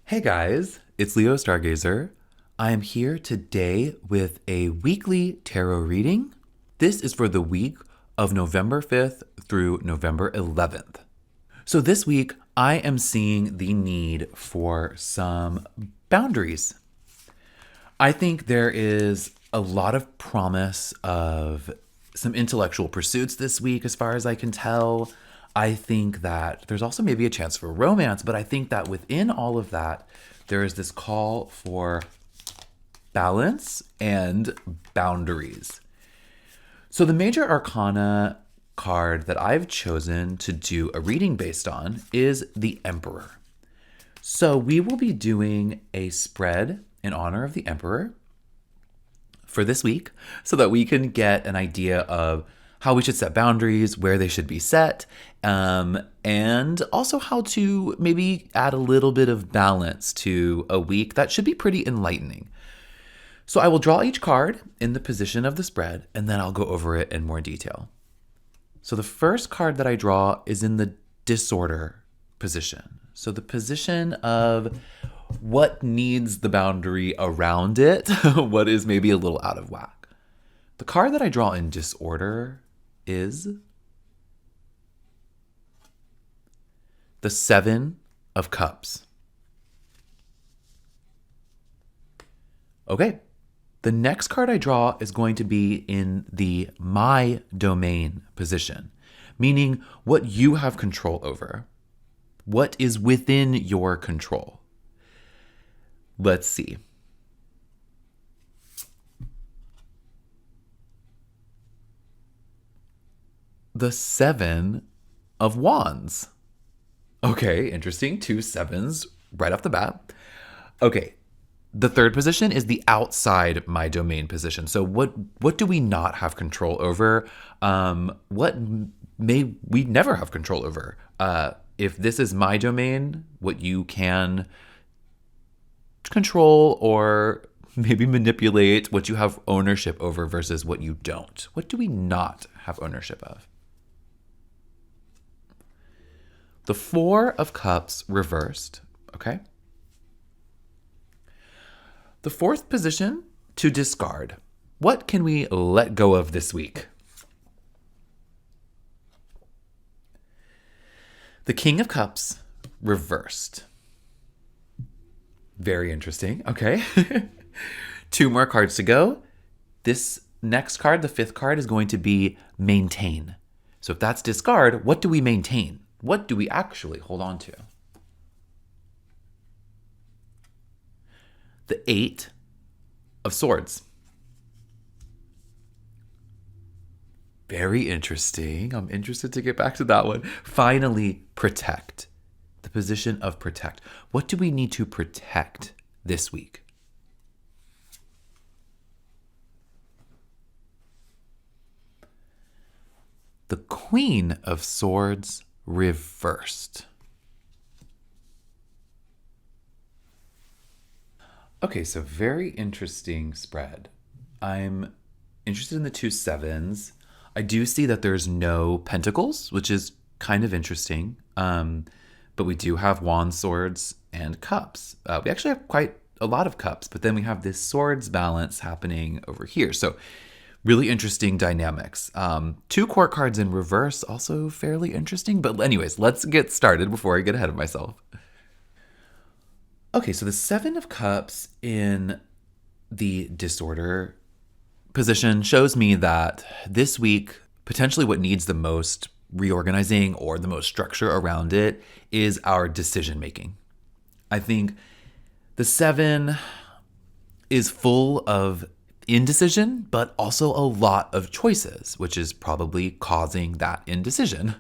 Hey guys, it's Leo Stargazer. I am here today with a weekly tarot reading. This is for the week of November 5th through November 11th. So this week, I am seeing the need for some boundaries. I think there is a lot of promise of some intellectual pursuits this week, as far as I can tell. I think that there's also maybe a chance for romance, but I think that within all of that, there is this call for balance and boundaries. So the major arcana card that I've chosen to do a reading based on is the Emperor. So we will be doing a spread in honor of the Emperor for this week so that we can get an idea of how we should set boundaries, where they should be set, and also how to maybe add a little bit of balance to a week that should be pretty enlightening. So I will draw each card in the position of the spread, and then I'll go over it in more detail. So the first card that I draw is in the disorder position. So the position of what needs the boundary around it, what is maybe a little out of whack. The card that I draw in disorder is the Seven of Cups. Okay, the next card I draw is going to be in the my domain position, meaning what you have control over, what is within your control. Let's see. The Seven of Wands. Okay, interesting. Two sevens right off the bat. Okay, the third position is the outside my domain position. So what do we not have control over? What may we never have control over? If this is my domain, what you can control or maybe manipulate, what you have ownership over versus what you don't. What do we not have ownership of? The Four of Cups reversed, okay? The fourth position, to discard. What can we let go of this week? The King of Cups reversed. Very interesting, okay? Two more cards to go. This next card, the fifth card, is going to be maintain. So if that's discard, what do we maintain? What do we actually hold on to? The Eight of Swords. Very interesting. I'm interested to get back to that one. Finally, protect. The position of protect. What do we need to protect this week? The Queen of Swords reversed. Okay, so very interesting spread. I'm interested in the two sevens. I do see that there's no pentacles, which is kind of interesting. But we do have wands, swords, and cups. We actually have quite a lot of cups, but then we have this swords balance happening over here. So really interesting dynamics. Two court cards in reverse, also fairly interesting. But anyways, let's get started before I get ahead of myself. Okay, so the Seven of Cups in the disorder position shows me that this week, potentially what needs the most reorganizing or the most structure around it is our decision making. I think the Seven is full of indecision, but also a lot of choices, which is probably causing that indecision.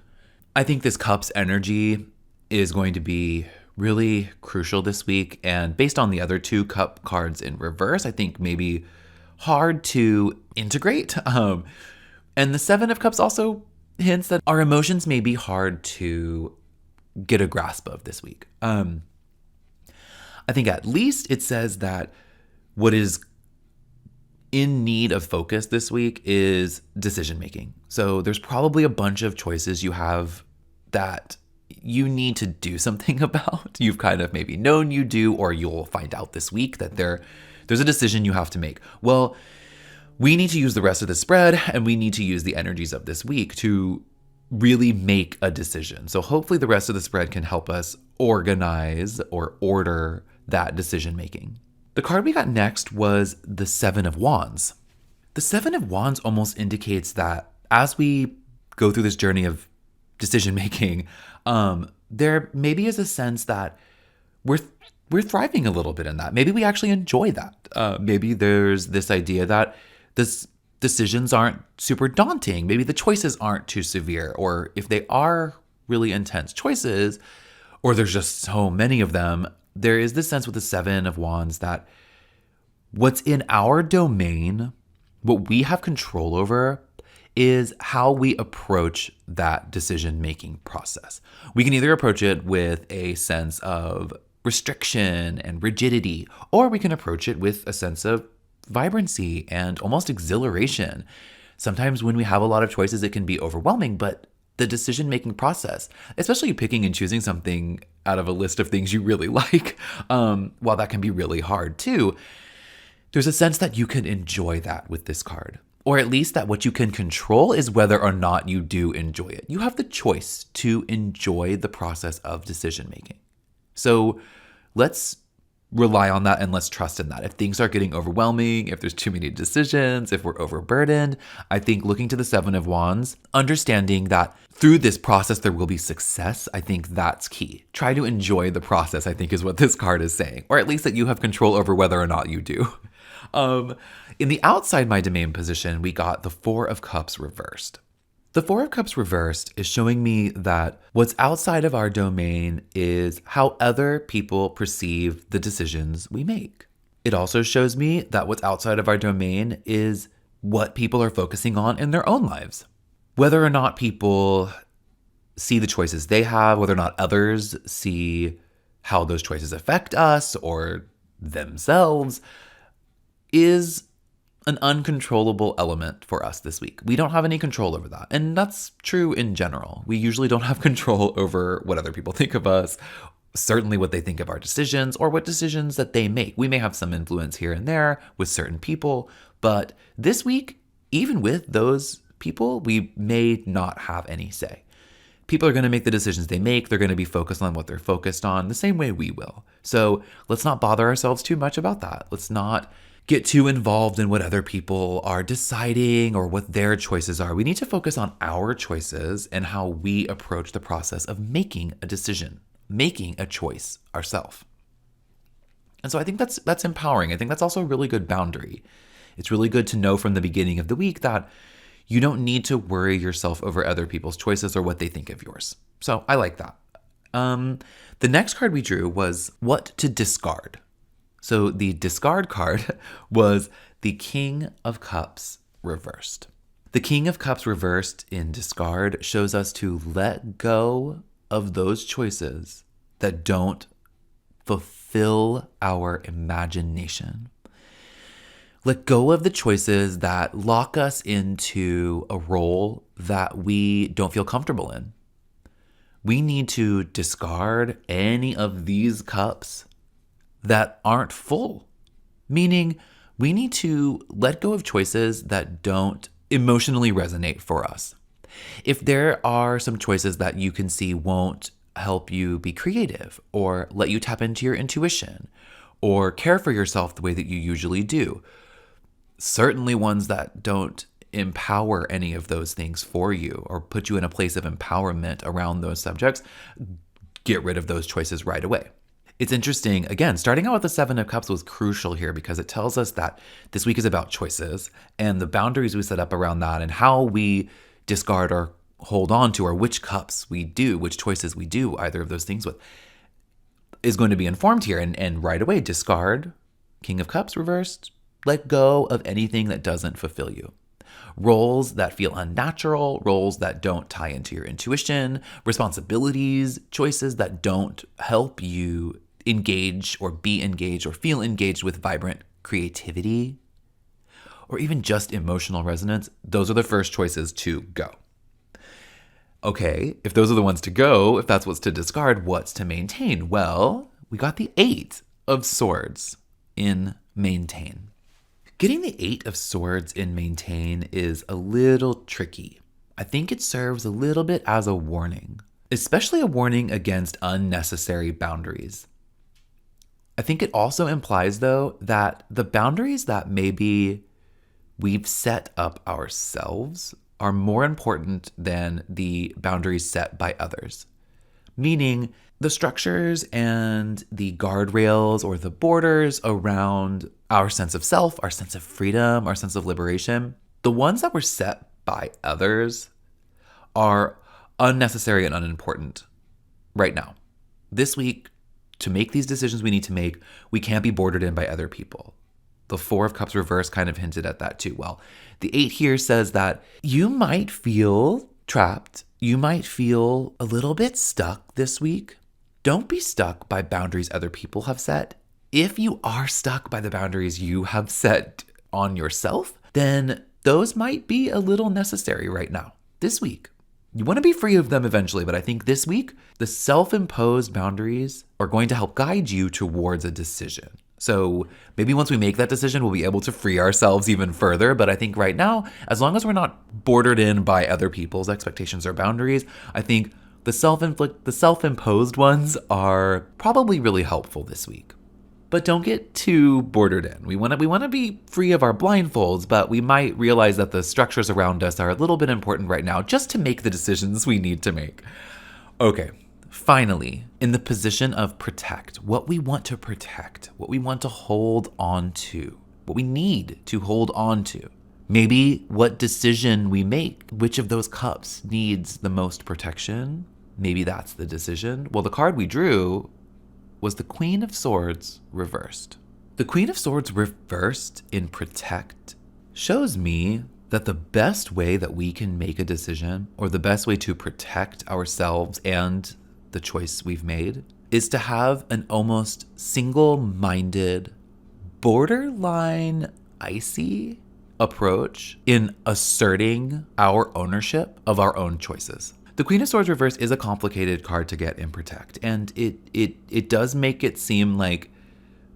I think this Cups energy is going to be really crucial this week. And based on the other two cup cards in reverse, I think maybe hard to integrate. And the Seven of Cups also hints that our emotions may be hard to get a grasp of this week. I think at least it says that what is in need of focus this week is decision making. So there's probably a bunch of choices you have that you need to do something about. You've kind of maybe known you do, or you'll find out this week that there's a decision you have to make. Well, we need to use the rest of the spread, and we need to use the energies of this week to really make a decision. So hopefully the rest of the spread can help us organize or order that decision making. The card we got next was the Seven of Wands. The Seven of Wands almost indicates that as we go through this journey of decision making, there maybe is a sense that we're thriving a little bit in that. Maybe we actually enjoy that. Maybe there's this idea that this decisions aren't super daunting. Maybe the choices aren't too severe, or if they are really intense choices, or there's just so many of them, there is this sense with the Seven of Wands that what's in our domain, what we have control over, is how we approach that decision-making process. We can either approach it with a sense of restriction and rigidity, or we can approach it with a sense of vibrancy and almost exhilaration. Sometimes when we have a lot of choices, it can be overwhelming, but the decision-making process, especially picking and choosing something out of a list of things you really like, while that can be really hard too, there's a sense that you can enjoy that with this card. Or at least that what you can control is whether or not you do enjoy it. You have the choice to enjoy the process of decision making. So let's rely on that and let's trust in that. If things are getting overwhelming, if there's too many decisions, if we're overburdened, I think looking to the Seven of Wands, understanding that through this process there will be success, I think that's key. Try to enjoy the process, I think is what this card is saying. Or at least that you have control over whether or not you do. In the outside my domain position, we got the Four of Cups reversed. The Four of Cups reversed is showing me that what's outside of our domain is how other people perceive the decisions we make. It also shows me that what's outside of our domain is what people are focusing on in their own lives. Whether or not people see the choices they have, whether or not others see how those choices affect us or themselves, is an uncontrollable element for us this week. We don't have any control over that. And that's true in general. We usually don't have control over what other people think of us, certainly what they think of our decisions or what decisions that they make. We may have some influence here and there with certain people, but this week, even with those people, we may not have any say. People are going to make the decisions they make. They're going to be focused on what they're focused on the same way we will. So let's not bother ourselves too much about that. Let's not get too involved in what other people are deciding or what their choices are. We need to focus on our choices and how we approach the process of making a decision, making a choice ourselves. And so I think that's empowering. I think that's also a really good boundary. It's really good to know from the beginning of the week that you don't need to worry yourself over other people's choices or what they think of yours. So I like that. The next card we drew was what to discard. So the discard card was the King of Cups reversed. The King of Cups reversed in discard shows us to let go of those choices that don't fulfill our imagination. Let go of the choices that lock us into a role that we don't feel comfortable in. We need to discard any of these cups that aren't full, meaning we need to let go of choices that don't emotionally resonate for us. If there are some choices that you can see won't help you be creative or let you tap into your intuition or care for yourself the way that you usually do, certainly ones that don't empower any of those things for you or put you in a place of empowerment around those subjects, get rid of those choices right away. It's interesting, again, starting out with the Seven of Cups was crucial here because it tells us that this week is about choices and the boundaries we set up around that and how we discard or hold on to or which cups we do, which choices we do either of those things with is going to be informed here. And right away, discard, King of Cups reversed, let go of anything that doesn't fulfill you. Roles that feel unnatural, roles that don't tie into your intuition, responsibilities, choices that don't help you engage or be engaged or feel engaged with vibrant creativity or even just emotional resonance. Those are the first choices to go. Okay, if those are the ones to go, if that's what's to discard, what's to maintain? Well, we got the 8 of Swords in maintain. Getting the 8 of Swords in maintain is a little tricky. I think it serves a little bit as a warning, especially a warning against unnecessary boundaries. I think it also implies, though, that the boundaries that maybe we've set up ourselves are more important than the boundaries set by others. Meaning, the structures and the guardrails or the borders around our sense of self, our sense of freedom, our sense of liberation, the ones that were set by others are unnecessary and unimportant right now. This week, to make these decisions we need to make, we can't be bordered in by other people. The 4 of Cups reverse kind of hinted at that too. Well, the 8 here says that you might feel trapped. You might feel a little bit stuck this week. Don't be stuck by boundaries other people have set. If you are stuck by the boundaries you have set on yourself, then those might be a little necessary right now, this week. You want to be free of them eventually, but I think this week, the self-imposed boundaries are going to help guide you towards a decision. So maybe once we make that decision, we'll be able to free ourselves even further. But I think right now, as long as we're not bordered in by other people's expectations or boundaries, I think the self-imposed ones are probably really helpful this week. But don't get too bordered in. We want to be free of our blindfolds, but we might realize that the structures around us are a little bit important right now just to make the decisions we need to make. Okay. Finally, in the position of protect, what we want to protect, what we want to hold on to, what we need to hold on to. Maybe what decision we make, which of those cups needs the most protection? Maybe that's the decision. Well, the card we drew was the Queen of Swords reversed. The Queen of Swords reversed in protect shows me that the best way that we can make a decision, or the best way to protect ourselves and the choice we've made, is to have an almost single-minded, borderline icy approach in asserting our ownership of our own choices. The Queen of Swords reverse is a complicated card to get in protect, and it does make it seem like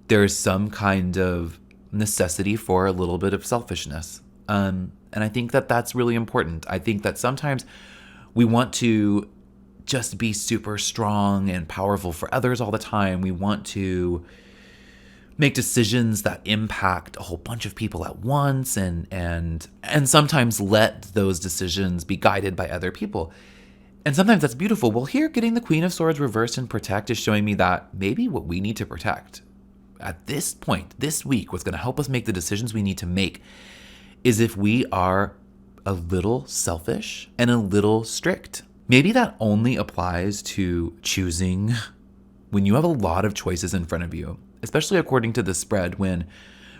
there's some kind of necessity for a little bit of selfishness. And I think that that's really important. I think that sometimes we want to just be super strong and powerful for others all the time. We want to make decisions that impact a whole bunch of people at once and sometimes let those decisions be guided by other people. And sometimes that's beautiful. Well, here, getting the Queen of Swords reversed in protect is showing me that maybe what we need to protect at this point, this week, what's going to help us make the decisions we need to make is if we are a little selfish and a little strict. Maybe that only applies to choosing when you have a lot of choices in front of you, especially according to the spread, when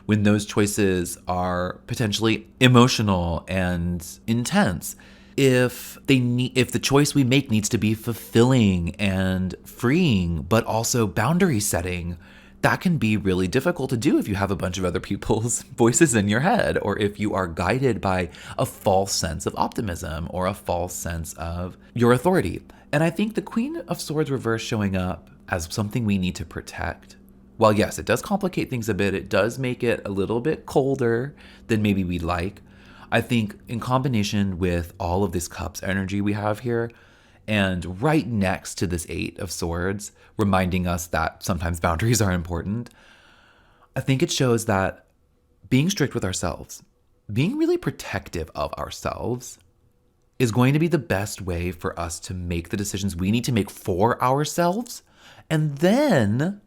those choices are potentially emotional and intense. If the choice we make needs to be fulfilling and freeing, but also boundary setting, that can be really difficult to do if you have a bunch of other people's voices in your head, or if you are guided by a false sense of optimism or a false sense of your authority. And I think the Queen of Swords reverse showing up as something we need to protect, while yes, it does complicate things a bit, it does make it a little bit colder than maybe we'd like. I think in combination with all of this Cups energy we have here, and right next to this 8 of Swords, reminding us that sometimes boundaries are important, I think it shows that being strict with ourselves, being really protective of ourselves, is going to be the best way for us to make the decisions we need to make for ourselves. And then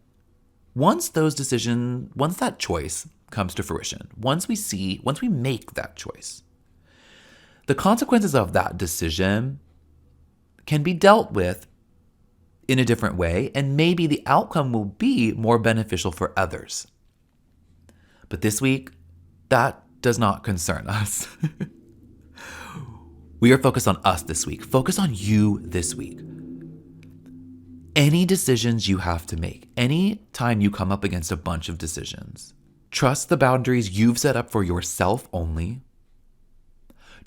once that choice comes to fruition, once we make that choice, the consequences of that decision can be dealt with in a different way, and maybe the outcome will be more beneficial for others. But this week, that does not concern us. We are focused on us this week. Focus on you this week. Any decisions you have to make, any time you come up against a bunch of decisions, trust the boundaries you've set up for yourself only.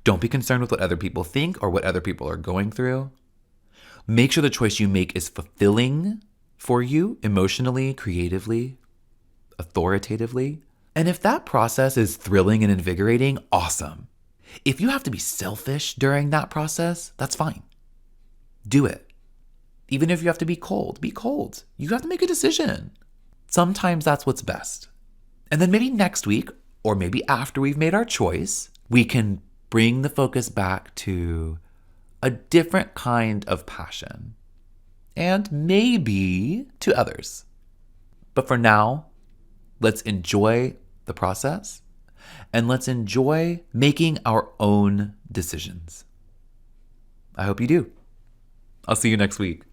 Don't be concerned with what other people think or what other people are going through. Make sure the choice you make is fulfilling for you emotionally, creatively, authoritatively. And if that process is thrilling and invigorating, awesome. If you have to be selfish during that process, that's fine. Do it. Even if you have to be cold, be cold. You have to make a decision. Sometimes that's what's best. And then maybe next week, or maybe after we've made our choice, we can bring the focus back to a different kind of passion. And maybe to others. But for now, let's enjoy the process and let's enjoy making our own decisions. I hope you do. I'll see you next week.